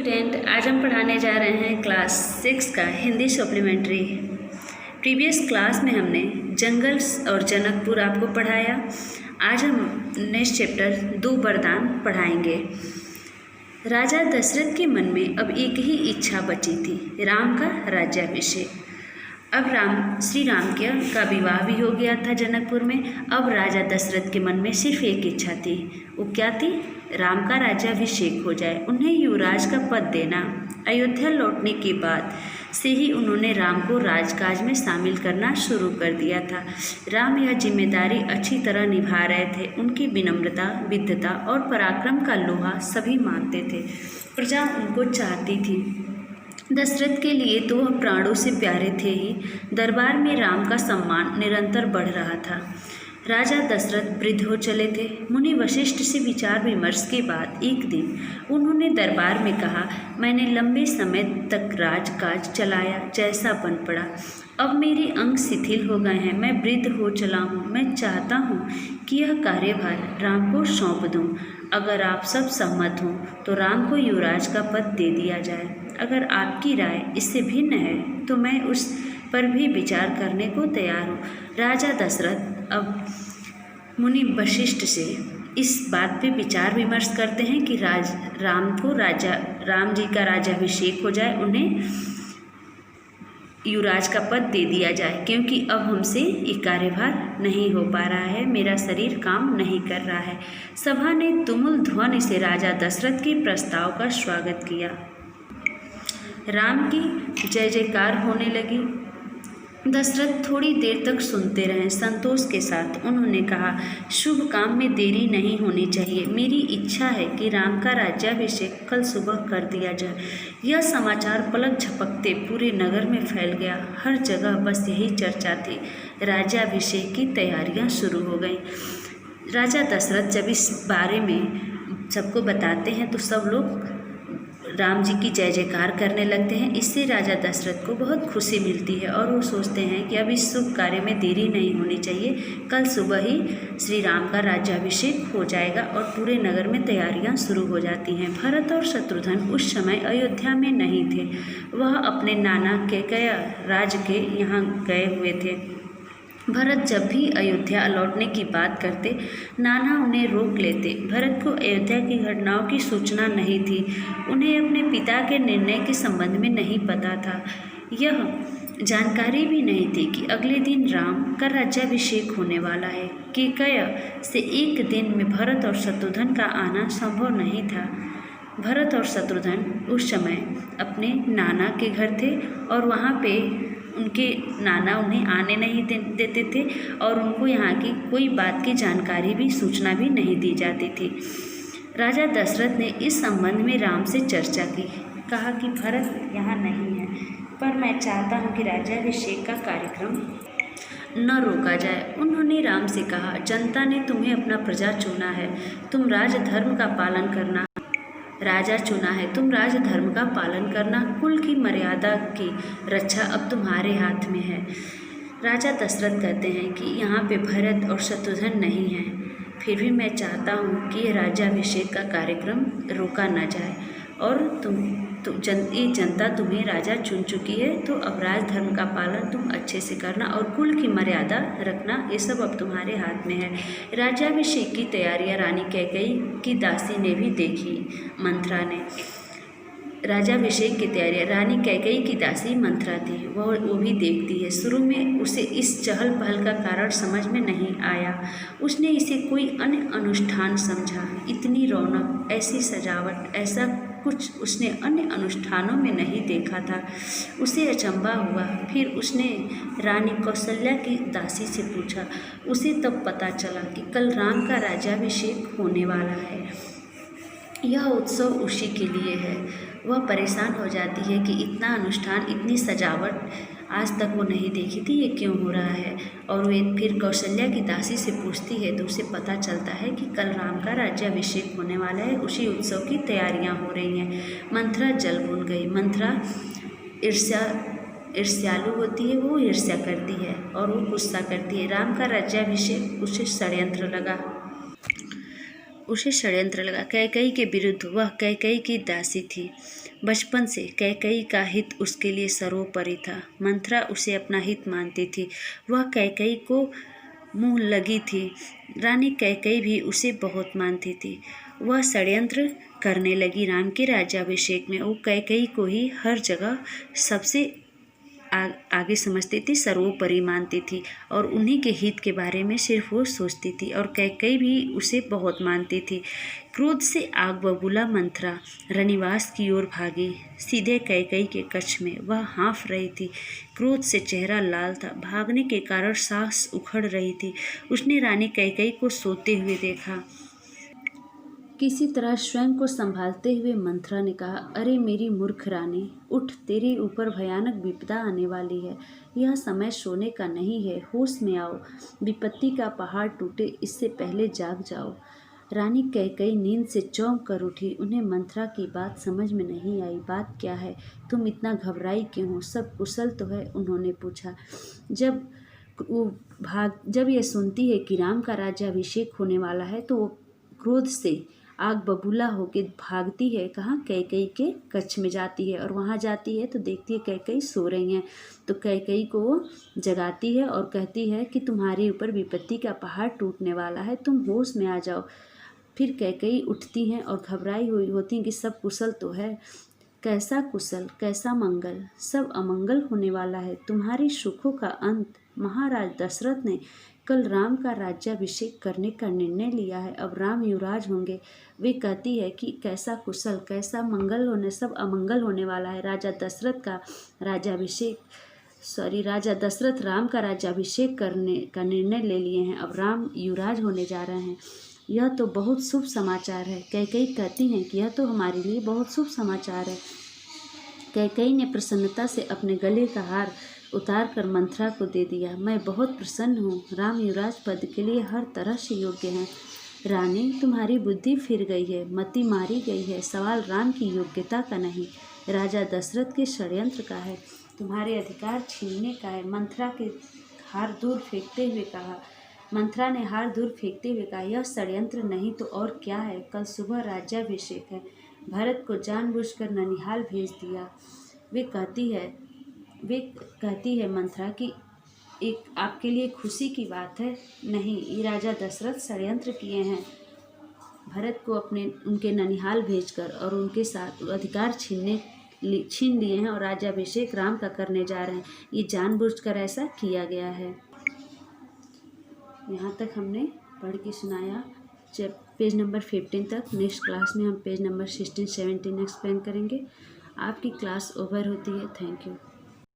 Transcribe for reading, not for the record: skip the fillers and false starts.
Student, आज हम पढ़ाने जा रहे हैं क्लास 6 का हिंदी सप्लीमेंट्री। प्रीवियस क्लास में हमने जंगल और जनकपुर आपको पढ़ाया। आज हम नेक्स्ट चैप्टर 2 वरदान पढ़ाएंगे। राजा दशरथ के मन में अब एक ही इच्छा बची थी, राम का राज्याभिषेक। अब श्री राम का विवाह भी हो गया था जनकपुर में। अब राजा दशरथ के मन में सिर्फ एक इच्छा थी, वो क्या थी? राम का राज्याभिषेक हो जाए, उन्हें युवराज का पद देना। अयोध्या लौटने के बाद से ही उन्होंने राम को राजकाज में शामिल करना शुरू कर दिया था। राम यह जिम्मेदारी अच्छी तरह निभा रहे थे। उनकी विनम्रता, विद्वता और पराक्रम का लोहा सभी मानते थे। प्रजा उनको चाहती थी। दशरथ के लिए तो वह प्राणों से प्यारे थे ही। दरबार में राम का सम्मान निरंतर बढ़ रहा था। राजा दशरथ वृद्ध हो चले थे। मुनि वशिष्ठ से विचार विमर्श के बाद एक दिन उन्होंने दरबार में कहा, मैंने लंबे समय तक राजकाज चलाया, जैसा बन पड़ा। अब मेरे अंग शिथिल हो गए हैं, मैं वृद्ध हो चला हूँ। मैं चाहता हूँ कि यह कार्यभार राम को सौंप दूँ। अगर आप सब सहमत हों तो राम को युवराज का पद दे दिया जाए। अगर आपकी राय इससे भिन्न है तो मैं उस पर भी विचार करने को तैयार हूँ। राजा दशरथ अब मुनि वशिष्ठ से इस बात पे विचार विमर्श करते हैं कि राम जी का राज्याभिषेक हो जाए, उन्हें युवराज का पद दे दिया जाए, क्योंकि अब हमसे ये कार्यभार नहीं हो पा रहा है, मेरा शरीर काम नहीं कर रहा है। सभा ने तुमुल ध्वनि से राजा दशरथ के प्रस्ताव का स्वागत किया। राम की जय जयकार होने लगी। दशरथ थोड़ी देर तक सुनते रहे। संतोष के साथ उन्होंने कहा, शुभ काम में देरी नहीं होनी चाहिए। मेरी इच्छा है कि राम का राज्याभिषेक कल सुबह कर दिया जाए। यह समाचार पलक झपकते पूरे नगर में फैल गया। हर जगह बस यही चर्चा थी। राज्याभिषेक की तैयारियां शुरू हो गईं। राजा दशरथ जब इस बारे में सबको बताते हैं तो सब लोग राम जी की जय जयकार करने लगते हैं। इससे राजा दशरथ को बहुत खुशी मिलती है और वो सोचते हैं कि अब इस शुभ कार्य में देरी नहीं होनी चाहिए। कल सुबह ही श्री राम का राज्याभिषेक हो जाएगा और पूरे नगर में तैयारियां शुरू हो जाती हैं। भरत और शत्रुघ्न उस समय अयोध्या में नहीं थे। वह अपने नाना कैकेयी राज के यहाँ गए हुए थे। भरत जब भी अयोध्या लौटने की बात करते, नाना उन्हें रोक लेते। भरत को अयोध्या की घटनाओं की सूचना नहीं थी। उन्हें अपने पिता के निर्णय के संबंध में नहीं पता था। यह जानकारी भी नहीं थी कि अगले दिन राम का राज्याभिषेक होने वाला है। कैकेयी से एक दिन में भरत और शत्रुघ्न का आना संभव नहीं था। भरत और शत्रुघ्न उस समय अपने नाना के घर थे और वहाँ पे उनके नाना उन्हें आने नहीं देते थे और उनको यहाँ की कोई बात की जानकारी भी, सूचना भी नहीं दी जाती थी। राजा दशरथ ने इस संबंध में राम से चर्चा की। कहा कि भरत यहाँ नहीं है, पर मैं चाहता हूँ कि राज्याभिषेक का कार्यक्रम न रोका जाए। उन्होंने राम से कहा, जनता ने तुम्हें अपना प्रजा चुना है, तुम राजधर्म का पालन करना। राजा चुना है, तुम राजधर्म का पालन करना। कुल की मर्यादा की रक्षा अब तुम्हारे हाथ में है। राजा दशरथ कहते हैं कि यहाँ पे भरत और शत्रुघ्न नहीं हैं, फिर भी मैं चाहता हूँ कि राज्याभिषेक का कार्यक्रम रोका न जाए और ये जनता तुम्हें राजा चुन चुकी है, तो अब राजधर्म का पालन तुम अच्छे से करना और कुल की मर्यादा रखना, ये सब अब तुम्हारे हाथ में है। राज्याभिषेक की तैयारियां रानी कैकेयी की दासी ने भी देखी। मंथरा ने राज्याभिषेक की तैयारियां, रानी कैकेयी की दासी मंथरा थी, वो भी देखती है। शुरू में उसे इस चहल पहल का कारण समझ में नहीं आया। उसने इसे कोई अन्य अनुष्ठान समझा। इतनी रौनक, ऐसी सजावट, ऐसा कुछ उसने अन्य अनुष्ठानों में नहीं देखा था। उसे अचंभा हुआ। फिर उसने रानी कौशल्या की दासी से पूछा। उसे तब पता चला कि कल राम का राज्याभिषेक होने वाला है, यह उत्सव उसी के लिए है। वह परेशान हो जाती है कि इतना अनुष्ठान, इतनी सजावट आज तक वो नहीं देखी थी, ये क्यों हो रहा है। और वे फिर कौशल्या की दासी से पूछती है तो उसे पता चलता है कि कल राम का राज्याभिषेक होने वाला है, उसी उत्सव की तैयारियां हो रही हैं। मंथरा जल भून गई। मंथरा ईर्ष्यालु होती है, वो ईर्ष्या करती है और वो गुस्सा करती है। राम का राज्याभिषेक उसे षड्यंत्र लगा। उसे षड्यंत्र लगा। कैकई के विरुद्ध वह कैकई की दासी थी। बचपन से कैकई का हित उसके लिए सर्वोपरि था। मंथरा उसे अपना हित मानती थी। वह कैकई को मुँह लगी थी। रानी कैकई भी उसे बहुत मानती थी। वह षड्यंत्र करने लगी राम के राज्याभिषेक में। वो कैकई को ही हर जगह सबसे आगे समझती थी, सर्वोपरि मानती थी और उन्हीं के हित के बारे में सिर्फ वो सोचती थी। और कैकई भी उसे बहुत मानती थी। क्रोध से आग बबूला मंथरा रनिवास की ओर भागी, सीधे कैकई के कक्ष में। वह हाँफ रही थी, क्रोध से चेहरा लाल था, भागने के कारण सांस उखड़ रही थी। उसने रानी कैकई को सोते हुए देखा। किसी तरह स्वयं को संभालते हुए मंथरा ने कहा, अरे मेरी मूर्ख रानी, उठ, तेरे ऊपर भयानक विपदा आने वाली है। यह समय सोने का नहीं है, होश में आओ। विपत्ति का पहाड़ टूटे इससे पहले जाग जाओ। रानी कैकई नींद से चौंक कर उठी। उन्हें मंथरा की बात समझ में नहीं आई। बात क्या है? तुम इतना घबराई क्यों हो? सब कुशल तो है? उन्होंने पूछा। जब यह सुनती है कि राम का राज्याभिषेक होने वाला है तो वो क्रोध से आग बबूला होके भागती है। कहाँ? कैकई के कक्ष में जाती है और वहाँ जाती है तो देखती है कैकई सो रही हैं। तो कैकई को वो जगाती है और कहती है कि तुम्हारे ऊपर विपत्ति का पहाड़ टूटने वाला है, तुम होश में आ जाओ। फिर कैकई उठती हैं और घबराई हुई होती हैं कि सब कुशल तो है। कैसा कुशल, कैसा मंगल? सब अमंगल होने वाला है। तुम्हारे सुखों का अंत। महाराज दशरथ ने कल राम का राज्याभिषेक करने का निर्णय लिया है। अब राम युवराज होंगे। वे कहती है कि कैसा कुशल, कैसा मंगल होने, सब अमंगल होने वाला है। राजा दशरथ राम का राज्याभिषेक करने का निर्णय ले लिए हैं। अब राम युवराज होने जा रहे हैं। यह तो बहुत शुभ समाचार है। कैकई कहती हैं कि यह तो हमारे लिए बहुत शुभ समाचार है। कैकई ने प्रसन्नता से अपने गले का हार उतार कर मंथरा को दे दिया। मैं बहुत प्रसन्न हूँ। राम युवराज पद के लिए हर तरह से योग्य हैं। रानी, तुम्हारी बुद्धि फिर गई है, मति मारी गई है। सवाल राम की योग्यता का नहीं, राजा दशरथ के षड्यंत्र का है, तुम्हारे अधिकार छीनने का है। मंथरा ने हार दूर फेंकते हुए कहा, यह षड्यंत्र नहीं तो और क्या है। कल सुबह राज्याभिषेक है। भरत को जानबूझकर ननिहाल भेज दिया। वे कहती है मंथरा कि एक आपके लिए खुशी की बात है। नहीं, ये राजा दशरथ षड्यंत्र किए हैं। भरत को उनके ननिहाल भेजकर और उनके साथ अधिकार छीन लिए हैं और राज्याभिषेक राम का करने जा रहे हैं। ये जानबूझकर ऐसा किया गया है। यहाँ तक हमने पढ़ के सुनाया। जब पेज नंबर 15 तक। नेक्स्ट क्लास में हम पेज नंबर 16, 17 एक्सप्लेन करेंगे। आपकी क्लास ओवर होती है। Thank you.